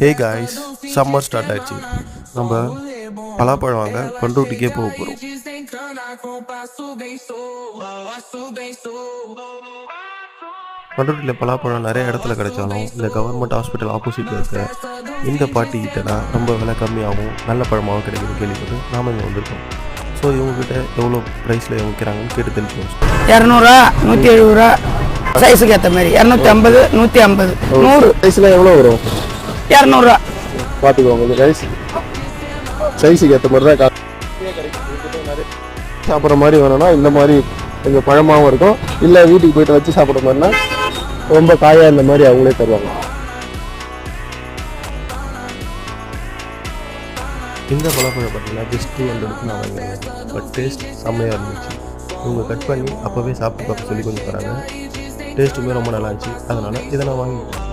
Hey guys, summer start ஆயிடுச்சு. நம்ம பலாப்பழம் வாங்க பண்ருட்டிக்கே போக போகிறோம். பண்ருட்டியில் பலாப்பழம் நிறைய இடத்துல கிடைச்சாலும் இந்த கவர்மெண்ட் ஹாஸ்பிட்டல் ஆப்போசிட்டில் இருக்க இந்த பாட்டிக்கிட்ட தான் ரொம்ப விலை கம்மியாகவும் நல்ல பழமாகவும் கிடைக்குது கேள்விப்பட்டு நாம் இங்கே வந்திருக்கோம். ஸோ இவங்ககிட்ட எவ்வளோ ப்ரைஸில் விற்கிறாங்கன்னு கேட்டு தெரிஞ்சுக்கணும். 200, 170 ரூபா சைஸுக்கு ஏற்ற மாதிரி. 250, 150, 100 சைஸில் எவ்வளோ வரும்? 200 ரூபா பார்த்துக்கோங்க. சைஸுக்கு ஏற்ற மாதிரி தான் சாப்பிட்ற மாதிரி வேணும்னா இந்த மாதிரி கொஞ்சம் பழமாகவும் இருக்கும். இல்லை வீட்டுக்கு போயிட்டு வச்சு சாப்பிட்ற மாதிரினா ரொம்ப காயாக இந்த மாதிரி அவங்களே தருவாங்க. இந்த பலாப்பழம் பார்த்தீங்கன்னா ஜஸ்ட் 200 நான் வாங்கினேன். பட் டேஸ்ட் செம்மையாக இருந்துச்சு. இவங்க கட் பண்ணி அப்போவே சாப்பிட்டு பார்க்க சொல்லி கொஞ்சம் தராங்க. டேஸ்ட்டுமே ரொம்ப நல்லா இருந்துச்சு. அதனால் இதை நான் வாங்கிட்டேன்.